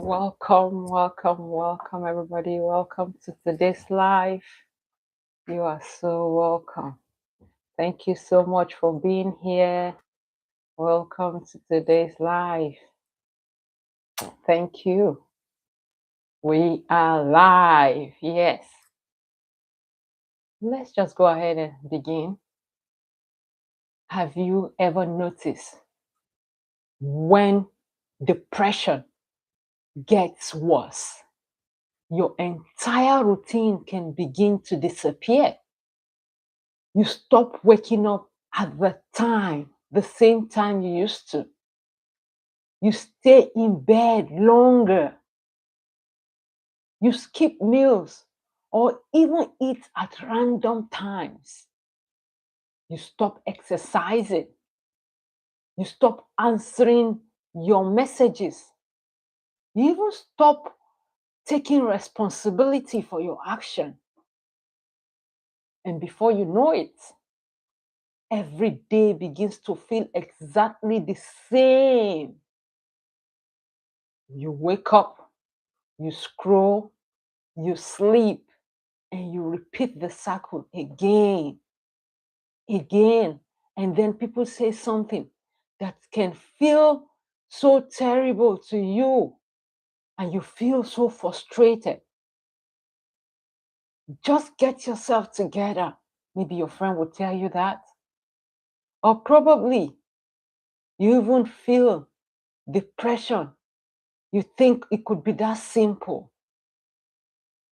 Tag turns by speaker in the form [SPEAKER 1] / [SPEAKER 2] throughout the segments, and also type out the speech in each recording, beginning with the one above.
[SPEAKER 1] Welcome, everybody. Welcome to today's live. You are so welcome. Thank you so much for being here. Welcome to today's live. Thank you. We are live. Yes. Let's just go ahead and begin. Have you ever noticed when depression gets worse, your entire routine can begin to disappear? You stop waking up at the same time you used to. You stay in bed longer. You skip meals or even eat at random times. You stop exercising. You stop answering your messages. You even stop taking responsibility for your action. And before you know it, every day begins to feel exactly the same. You wake up, you scroll, you sleep, and you repeat the cycle again. And then people say something that can feel so terrible to you, and you feel so frustrated. Just get yourself together. Maybe your friend will tell you that. Or probably you even feel depression. You think it could be that simple.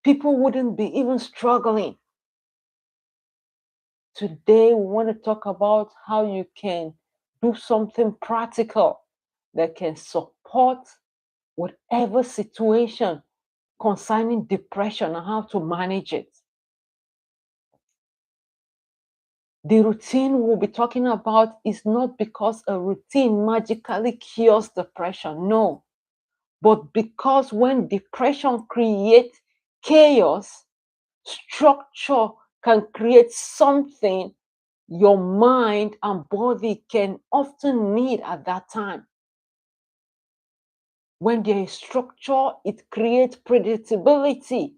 [SPEAKER 1] People wouldn't be even struggling. Today, we want to talk about how you can do something practical that can support whatever situation concerning depression and how to manage it. The routine we'll be talking about is not because a routine magically cures depression, no, but because when depression creates chaos, structure can create something your mind and body can often need at that time. When there is structure, it creates predictability.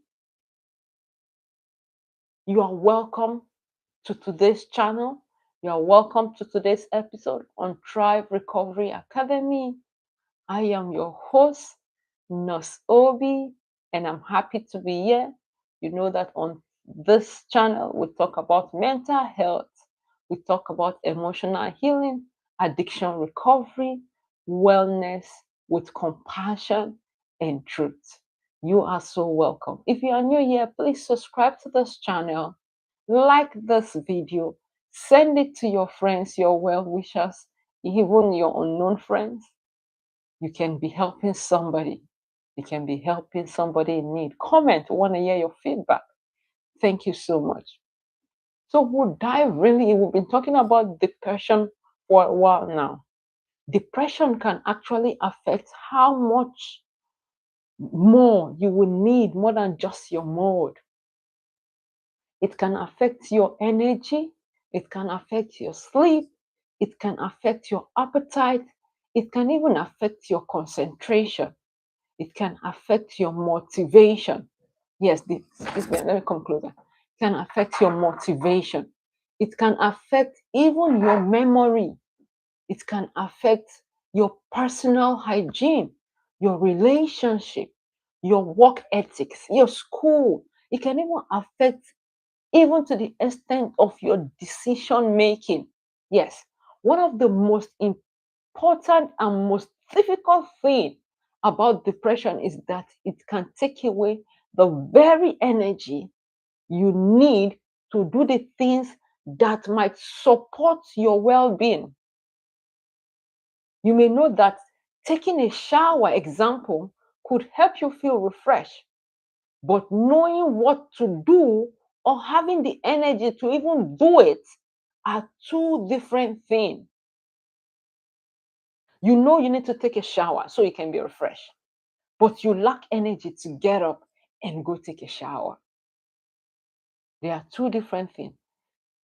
[SPEAKER 1] You are welcome to today's channel. You are welcome to today's episode on Thrive Recovery Academy. I am your host, Nurse Obi, and I'm happy to be here. You know that on this channel, we talk about mental health, we talk about emotional healing, addiction recovery, wellness with compassion and truth. You are so welcome. If you are new here, please subscribe to this channel, like this video, send it to your friends, your well wishers, even your unknown friends. You can be helping somebody. You can be helping somebody in need. Comment. We want to hear your feedback. Thank you so much. So we've been talking about depression for a while now. Depression can actually affect how much more you will need more than just your mood. It can affect your energy. It can affect your sleep. It can affect your appetite. It can even affect your concentration. It can affect your motivation. Yes, excuse me, let me come closer. It can affect your motivation. It can affect even your memory. It can affect your personal hygiene, your relationship, your work ethics, your school. It can even affect even to the extent of your decision making. Yes, one of the most important and most difficult thing about depression is that it can take away the very energy you need to do the things that might support your well-being. You may know that taking a shower, example, could help you feel refreshed, but knowing what to do or having the energy to even do it are two different things. You know you need to take a shower so you can be refreshed, but you lack energy to get up and go take a shower. They are two different things.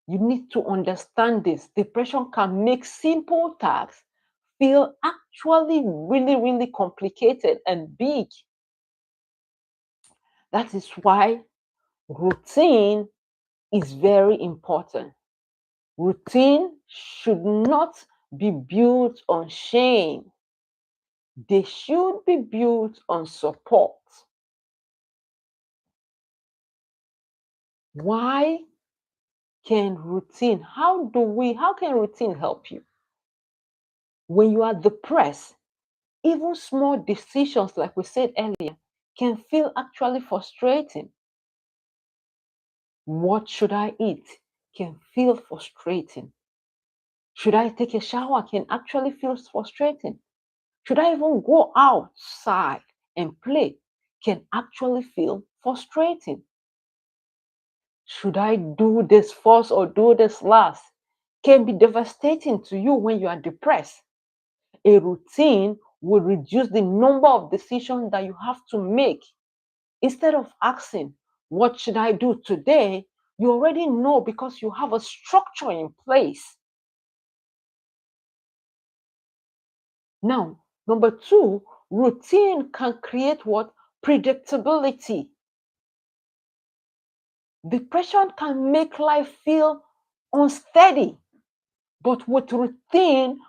[SPEAKER 1] You need to understand this. Depression can make simple tasks feel actually really, really complicated and big. That is why routine is very important. Routine should not be built on shame. They should be built on support. Why can routine, how can routine help you? When you are depressed, even small decisions, like we said earlier, can feel actually frustrating. What should I eat can feel frustrating. Should I take a shower can actually feel frustrating. Should I even go outside and play can actually feel frustrating. Should I do this first or do this last can be devastating to you when you are depressed. A routine will reduce the number of decisions that you have to make. Instead of asking, what should I do today? You already know because you have a structure in place. Now, number two, routine can create what? Predictability. Depression can make life feel unsteady, but with routine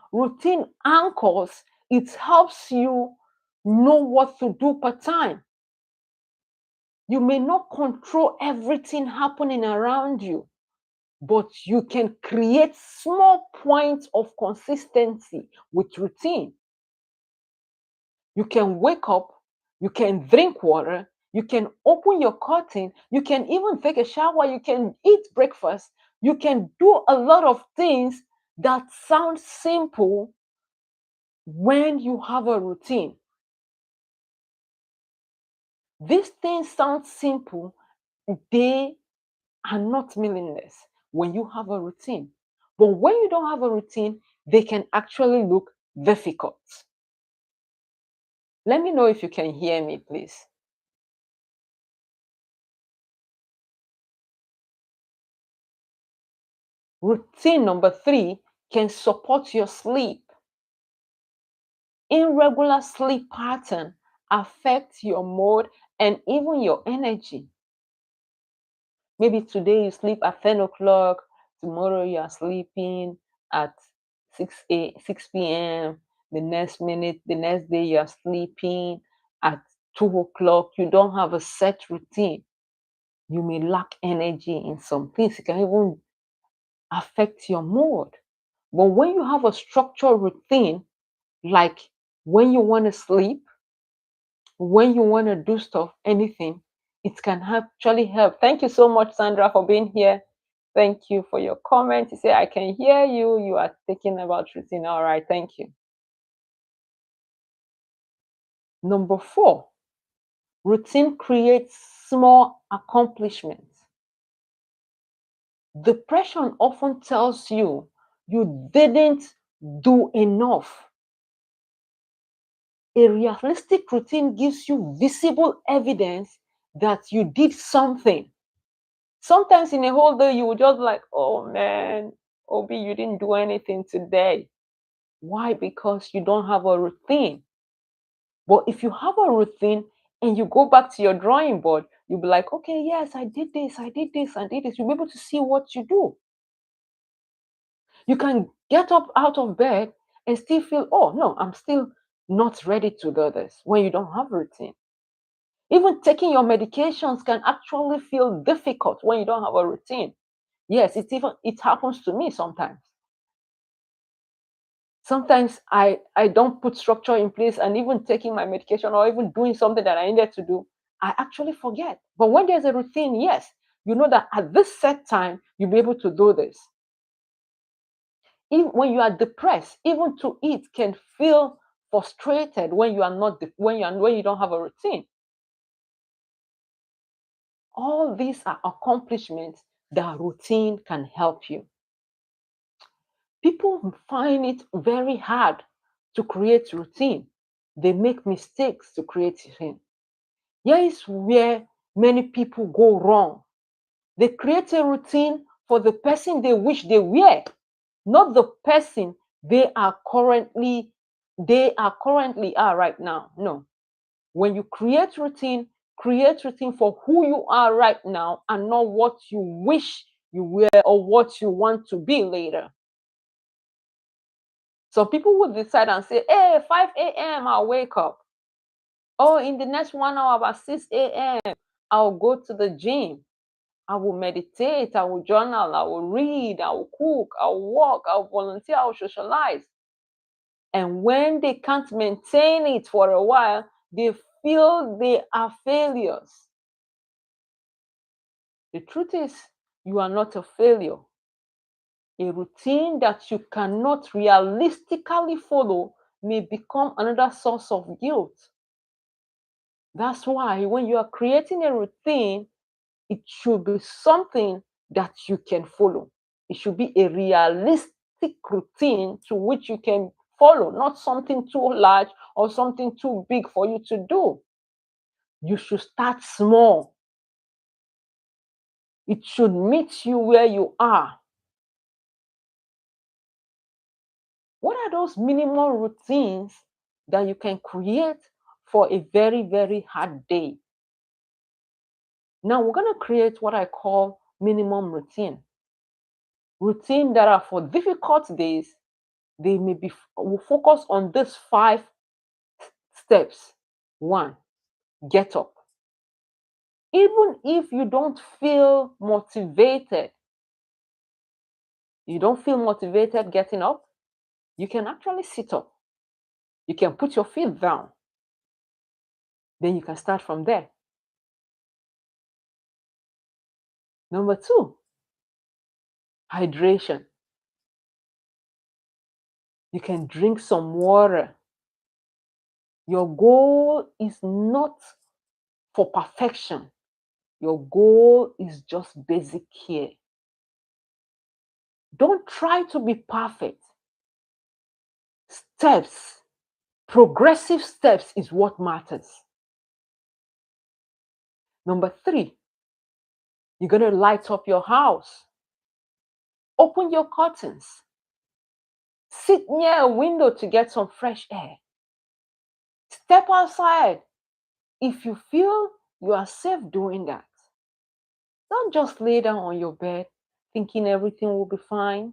[SPEAKER 1] anchors, it helps you know what to do per time. You may not control everything happening around you, but you can create small points of consistency with routine. You can wake up, you can drink water, you can open your curtain, you can even take a shower, you can eat breakfast, you can do a lot of things that sound simple when you have a routine. These things sound simple, they are not meaningless when you have a routine. But when you don't have a routine, they can actually look difficult. Let me know if you can hear me, please. Routine number three can support your sleep. Irregular sleep pattern affects your mood and even your energy. Maybe today you sleep at 10 o'clock, tomorrow you are sleeping at 6 p.m. The next minute, the next day you are sleeping at 2 o'clock. You don't have a set routine. You may lack energy in some things. It can even affect your mood. But when you have a structured routine, like when you want to sleep, when you want to do stuff, anything, it can actually help. Thank you so much, Sandra, for being here. Thank you for your comment. You say, I can hear you. You are thinking about routine. All right, thank you. Number four, routine creates small accomplishments. Depression often tells you you didn't do enough. A realistic routine gives you visible evidence that you did something. Sometimes in a whole day, you will just like, oh man, Obi, you didn't do anything today. Why? Because you don't have a routine. But if you have a routine and you go back to your drawing board, you'll be like, okay, yes, I did this, I did this, I did this. You'll be able to see what you do. You can get up out of bed and still feel, oh no, I'm still not ready to do this when you don't have a routine. Even taking your medications can actually feel difficult when you don't have a routine. Yes, it happens to me sometimes. Sometimes I don't put structure in place, and even taking my medication or even doing something that I needed to do, I actually forget. But when there's a routine, yes, you know that at this set time you'll be able to do this. Even when you are depressed, even to eat can feel frustrated when you are not when you don't have a routine. All these are accomplishments that routine can help you. People find it very hard to create routine. They make mistakes to create routine. Here is where many people go wrong. They create a routine for the person they wish they were, not the person they are currently they are currently are right now. No. When you create routine for who you are right now and not what you wish you were or what you want to be later. So people would decide and say, hey, 5 a.m. I'll wake up. Oh, in the next 1 hour, about 6 a.m., I'll go to the gym. I will meditate, I will journal, I will read, I will cook, I will walk, I will volunteer, I will socialize. And when they can't maintain it for a while, they feel they are failures. The truth is, you are not a failure. A routine that you cannot realistically follow may become another source of guilt. That's why when you are creating a routine, it should be something that you can follow. It should be a realistic routine to which you can follow, not something too large or something too big for you to do. You should start small. It should meet you where you are. What are those minimal routines that you can create for a very, very hard day? Now we're going to create what I call minimum routine. Routine that are for difficult days. They may be will focus on these 5 steps. 1, get up. Even if you don't feel motivated, getting up, you can actually sit up. You can put your feet down. Then you can start from there. Number 2, hydration. You can drink some water. Your goal is not for perfection. Your goal is just basic care. Don't try to be perfect. Steps, progressive steps is what matters. Number 3, you're going to light up your house. Open your curtains. Sit near a window to get some fresh air. Step outside if you feel you are safe doing that. Don't just lay down on your bed thinking everything will be fine.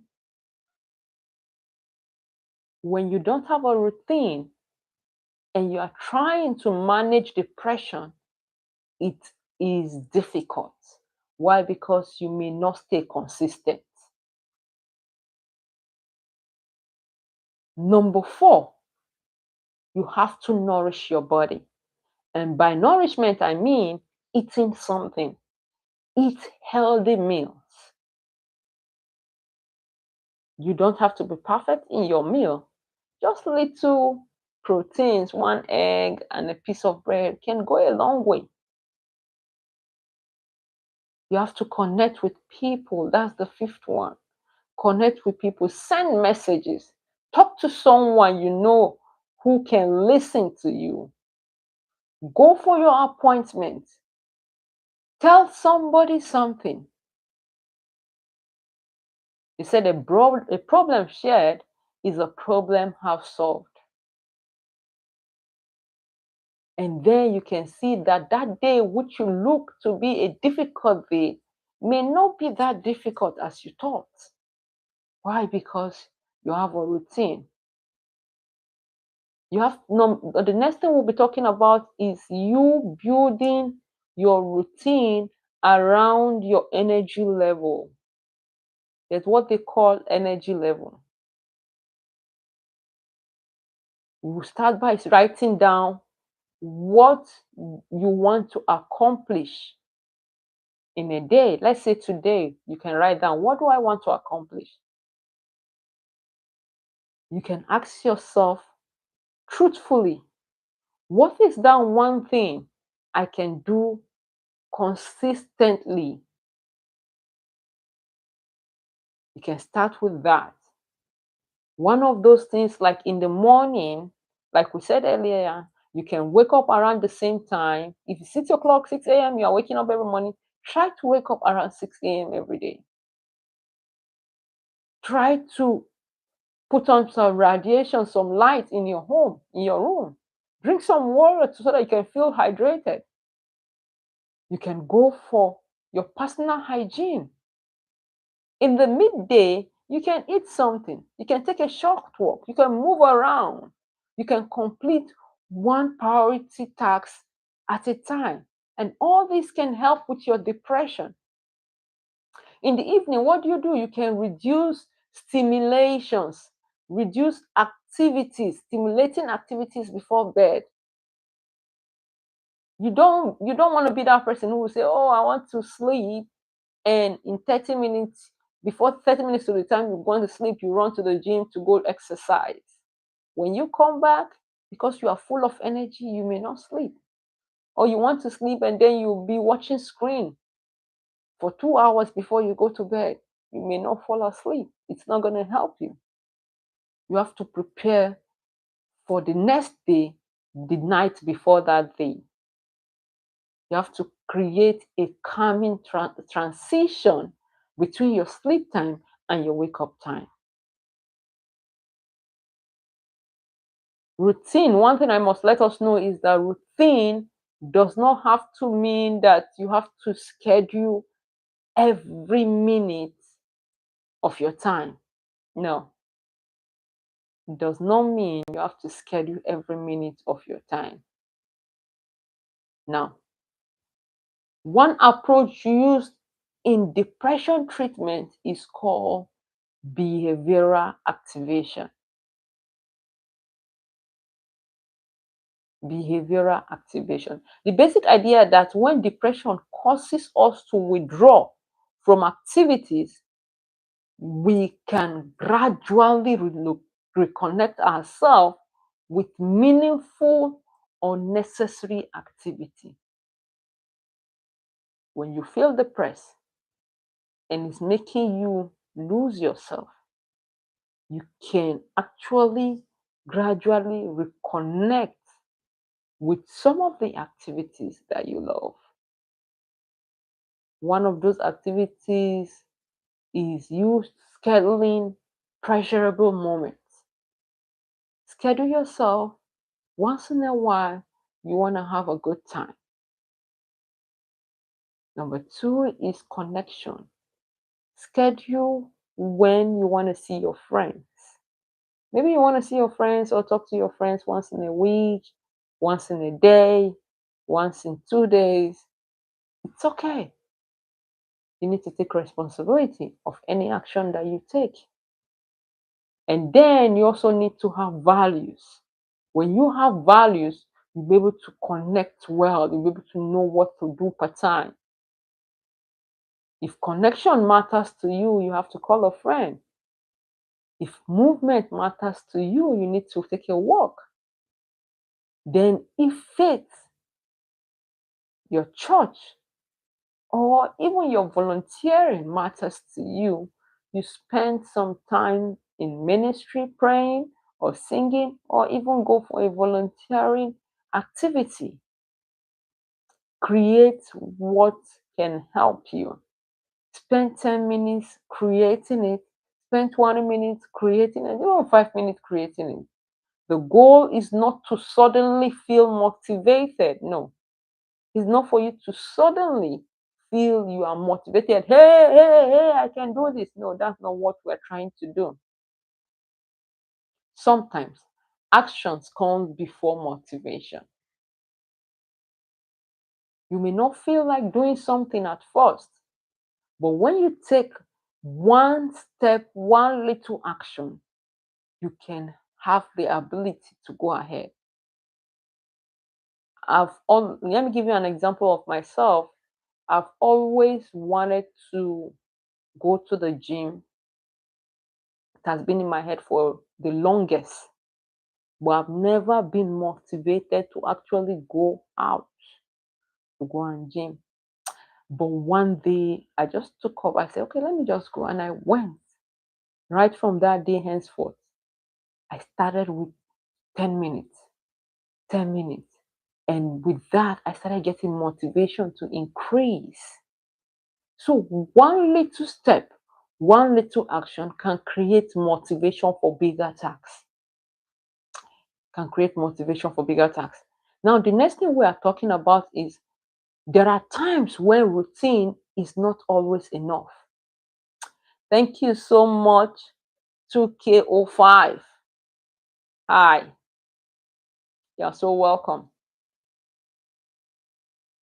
[SPEAKER 1] When you don't have a routine and you are trying to manage depression, it is difficult. Why? Because you may not stay consistent. Number 4, you have to nourish your body. And by nourishment, I mean eating something. Eat healthy meals. You don't have to be perfect in your meal. Just little proteins, 1 egg and a piece of bread can go a long way. You have to connect with people. That's the 5th one. Connect with people. Send messages. Talk to someone you know who can listen to you. Go for your appointment. Tell somebody something. They said a problem shared is a problem half solved. And then you can see that that day, which you look to be a difficult day, may not be that difficult as you thought. Why? Because you have a routine. The next thing we'll be talking about is you building your routine around your energy level. That's what they call energy level. We'll start by writing down what you want to accomplish in a day. Let's say today you can write down, what do I want to accomplish? You can ask yourself truthfully, what is that one thing I can do consistently? You can start with that. One of those things, like in the morning, like we said earlier, you can wake up around the same time. If you set your clock 6 a.m., you are waking up every morning, try to wake up around 6 a.m. every day. Try to Put on some radiation, some light in your home, in your room. Drink some water so that you can feel hydrated. You can go for your personal hygiene. In the midday, you can eat something. You can take a short walk. You can move around. You can complete one priority task at a time. And all this can help with your depression. In the evening, what do? You can reduce stimulations, reduce activities, stimulating activities before bed. You don't want to be that person who will say, "Oh, I want to sleep," and in 30 minutes, before 30 minutes to the time you're going to sleep, you run to the gym to go exercise. When you come back, because you are full of energy, you may not sleep. Or you want to sleep and then you'll be watching screen for 2 hours before you go to bed. You may not fall asleep. It's not going to help you. You have to prepare for the next day, the night before that day. You have to create a calming transition between your sleep time and your wake up time. Routine, one thing I must let us know is that routine does not have to mean that you have to schedule every minute of your time. No, it does not mean you have to schedule every minute of your time. Now, one approach used in depression treatment is called behavioral activation. Behavioral activation. The basic idea that when depression causes us to withdraw from activities, we can gradually reconnect ourselves with meaningful or necessary activity. When you feel depressed and it's making you lose yourself, you can actually gradually reconnect with some of the activities that you love. One of those activities is you scheduling pleasurable moments. Schedule yourself once in a while, you want to have a good time. Number two is connection. Schedule when you want to see your friends. Maybe you want to see your friends or talk to your friends once in a week, once in a day, once in 2 days. It's okay. You need to take responsibility of any action that you take. And then you also need to have values. When you have values, you'll be able to connect well, you'll be able to know what to do per time. If connection matters to you, you have to call a friend. If movement matters to you, you need to take a walk. Then, if faith, your church, or even your volunteering matters to you, you spend some time in ministry praying or singing, or even go for a volunteering activity. Create what can help you. Spend 10 minutes creating it, spend 20 minutes creating it, even 5 minutes creating it. The goal is not to suddenly feel motivated. No, it's not for you to suddenly feel you are motivated. Hey, hey, hey, I can do this. No, that's not what we're trying to do. Sometimes actions come before motivation. You may not feel like doing something at first, but when you take one step, one little action, you can have the ability to go ahead. Let me give you an example of myself. I've always wanted to go to the gym. It has been in my head for the longest, but I've never been motivated to actually go out to go and gym. But one day I just took up, I said, okay, let me just go. And I went. Right from that day henceforth, I started with 10 minutes, 10 minutes. And with that, I started getting motivation to increase. So one little step, One little action can create motivation for bigger tasks. Can create motivation for bigger tasks. Now, the next thing we are talking about is there are times when routine is not always enough. Thank you so much, 2K05. Hi, you're so welcome.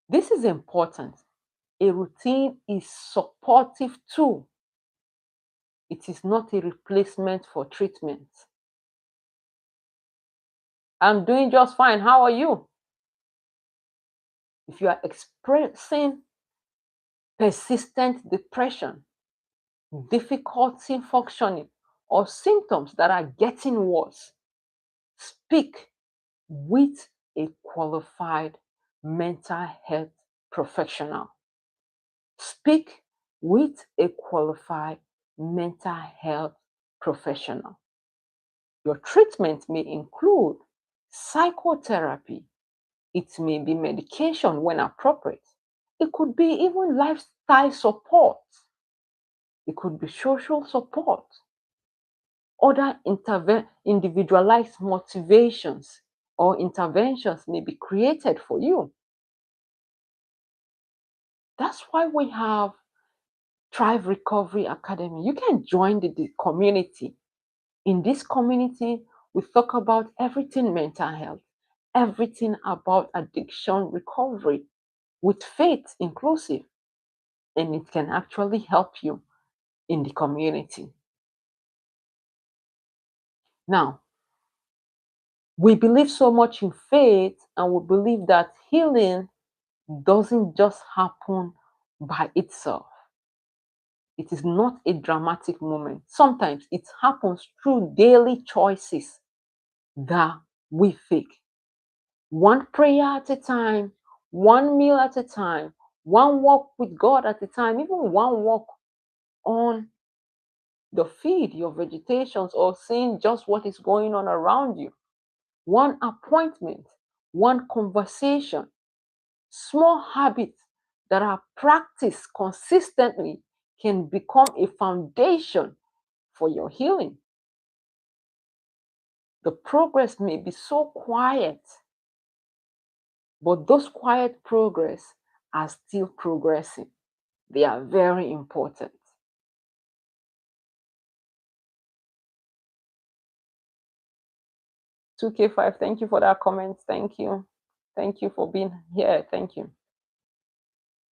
[SPEAKER 1] This is important. A routine is supportive too. It is not a replacement for treatment. I'm doing just fine. How are you? If you are experiencing persistent depression, difficulty functioning, or symptoms that are getting worse, speak with a qualified mental health professional. Speak with a qualified mental health professional. Your treatment may include psychotherapy. It may be medication when appropriate. It could be even lifestyle support. It could be social support. Other individualized motivations or interventions may be created for you. That's why we have Thrive Recovery Academy. You can join the community. In this community, we talk about everything mental health, everything about addiction recovery, with faith inclusive, and it can actually help you in the community. Now, we believe so much in faith, and we believe that healing doesn't just happen by itself. It is not a dramatic moment. Sometimes it happens through daily choices that we make. One prayer at a time, one meal at a time, one walk with God at a time, even one walk on the field, your vegetations, or seeing just what is going on around you. One appointment, one conversation, small habits that are practiced consistently can become a foundation for your healing. The progress may be so quiet, but those quiet progress are still progressing. They are very important. 2K5, thank you for that comment. Thank you. Thank you for being here. Thank you.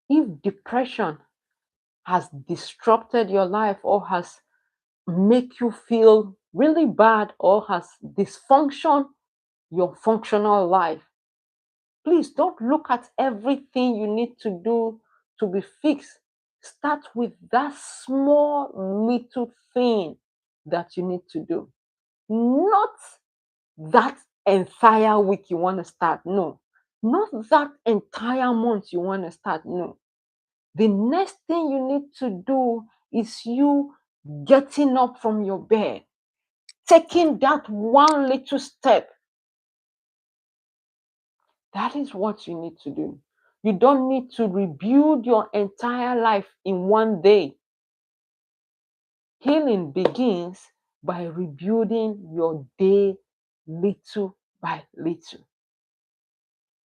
[SPEAKER 1] If depression has disrupted your life or has make you feel really bad or has dysfunction your functional life, please don't look at everything you need to do to be fixed. Start with that small little thing that you need to do. Not that entire week you want to start. No. Not that entire month you want to start. No. The next thing you need to do is you getting up from your bed, taking that one little step. That is what you need to do. You don't need to rebuild your entire life in one day. Healing begins by rebuilding your day little by little.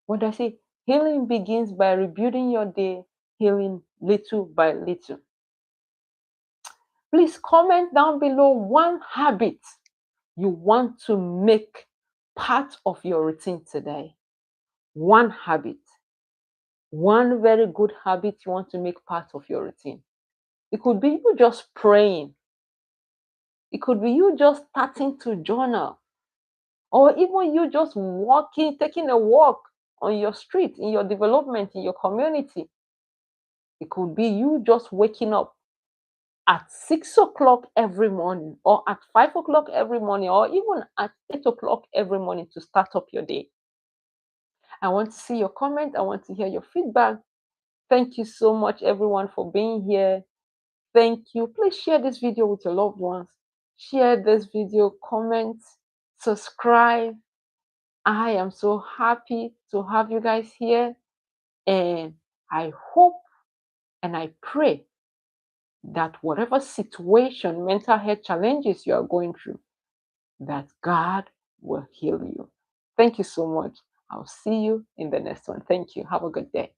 [SPEAKER 1] What I say? Healing begins by rebuilding your day, healing little by little. Please comment down below one habit you want to make part of your routine today. One habit. One very good habit you want to make part of your routine. It could be you just praying. It could be you just starting to journal. Or even you just walking, taking a walk on your street, in your development, in your community. It could be you just waking up at 6 o'clock every morning, or at 5 o'clock every morning, or even at 8 o'clock every morning to start up your day. I want to see your comment. I want to hear your feedback. Thank you so much, everyone, for being here. Thank you. Please share this video with your loved ones. Share this video, comment, subscribe. I am so happy to have you guys here. And I hope and I pray that whatever situation, mental health challenges you are going through, that God will heal you. Thank you so much. I'll see you in the next one. Thank you. Have a good day.